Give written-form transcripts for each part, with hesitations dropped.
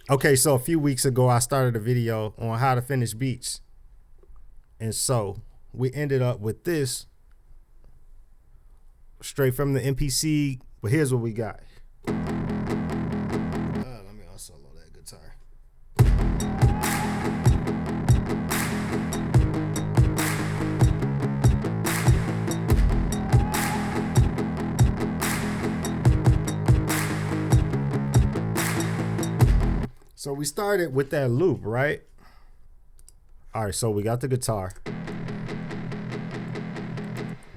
Okay, so a few weeks ago, I started a video on how to finish beats. And so we ended up with this straight from the MPC. But here's what we got. Let me solo that guitar. So we started with that loop, right? All right, so we got the guitar.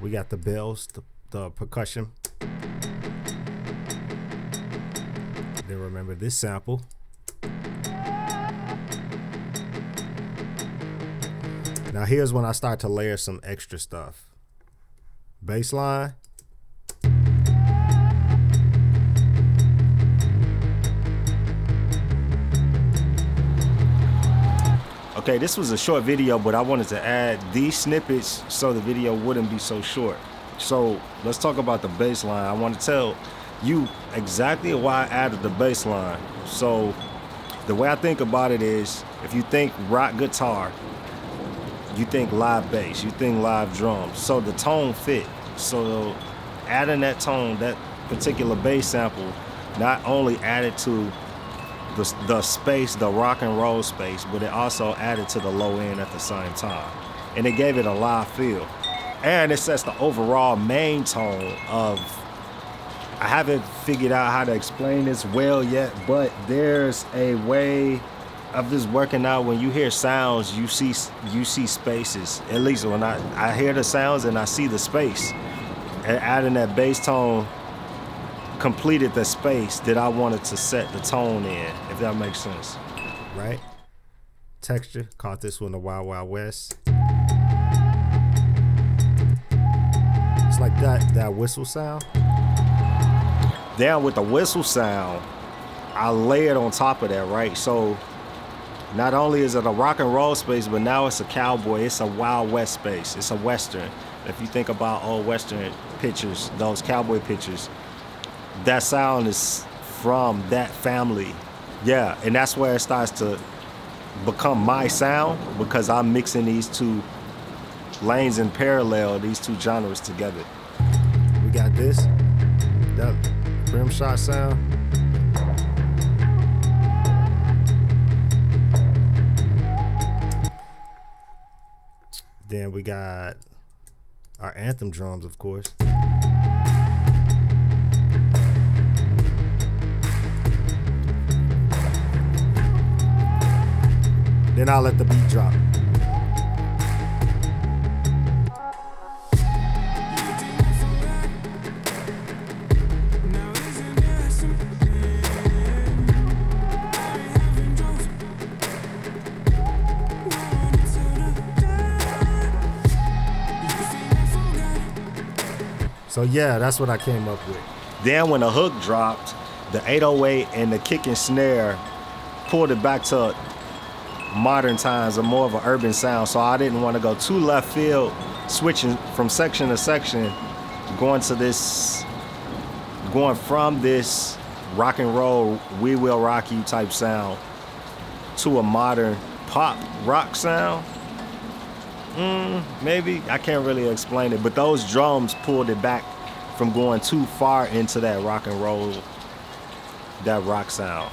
We got the bells, the percussion. Then remember this sample. Now here's when I start to layer some extra stuff. Bass line. Okay, this was a short video, but I wanted to add these snippets so the video wouldn't be so short. So let's talk about the bass line. I want to tell you exactly why I added the bass line. So the way I think about it is, if you think rock guitar, you think live bass, you think live drums. So the tone fit. So adding that tone, that particular bass sample, not only added to the space, the rock and roll space, but it also added to the low end at the same time. And it gave it a live feel. And it sets the overall main tone of, I haven't figured out how to explain this well yet, but there's a way of this working out. When you hear sounds, you see spaces. At least when I hear the sounds and I see the space. And adding that bass tone completed the space that I wanted to set the tone in, if that makes sense. Right? Texture, caught this one the Wild Wild West. It's like that whistle sound. Then with the whistle sound, I layered on top of that, right? So not only is it a rock and roll space, but now it's a cowboy, it's a Wild West space, it's a Western. If you think about old Western pictures, those cowboy pictures, that sound is from that family. Yeah, and that's where it starts to become my sound, because I'm mixing these two lanes in parallel, these two genres together. We got this, that rim shot sound. Then we got our anthem drums, of course. Then I'll let the beat drop. So yeah, that's what I came up with. Then when the hook dropped, the 808 and the kick and snare pulled it back to modern times, or more of an urban sound. So I didn't want to go too left field, switching from section to section, going from this rock and roll, We Will Rock You type sound to a modern pop rock sound. Maybe, I can't really explain it, but those drums pulled it back from going too far into that rock and roll, that rock sound,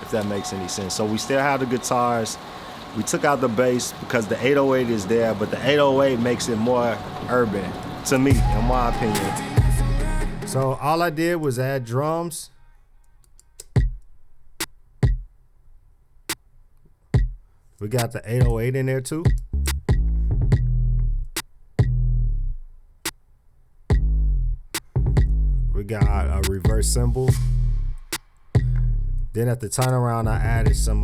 if that makes any sense. So we still have the guitars. We took out the bass because the 808 is there, but the 808 makes it more urban, to me, in my opinion. So all I did was add drums. We got the 808 in there too. We got a reverse cymbal. Then at the turnaround, I added some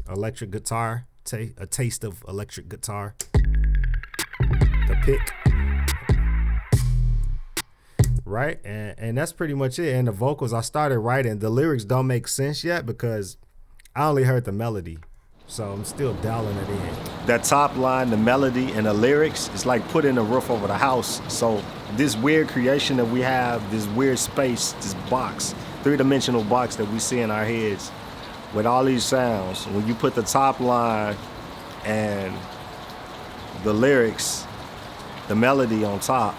electric guitar, a taste of electric guitar. The pick. Right? And that's pretty much it. And the vocals, I started writing. The lyrics don't make sense yet because I only heard the melody. So I'm still dialing it in. That top line, the melody and the lyrics, is like putting a roof over the house. So this weird creation that we have, this weird space, this box, three-dimensional box that we see in our heads, with all these sounds, when you put the top line and the lyrics, the melody on top,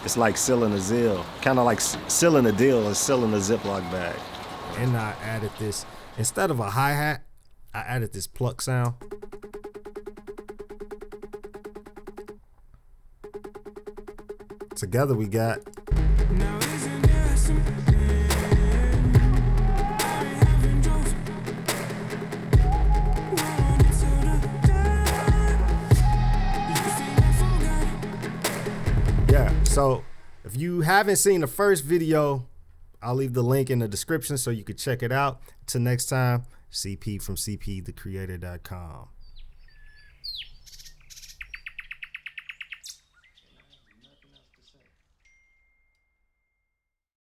it's like sealing a deal. Kind of like sealing a deal and sealing a Ziploc bag. And I added this, instead of a hi-hat, I added this pluck sound. Together we got. Yeah, so if you haven't seen the first video, I'll leave the link in the description so you can check it out. Till next time, CP from CPthecreator.com.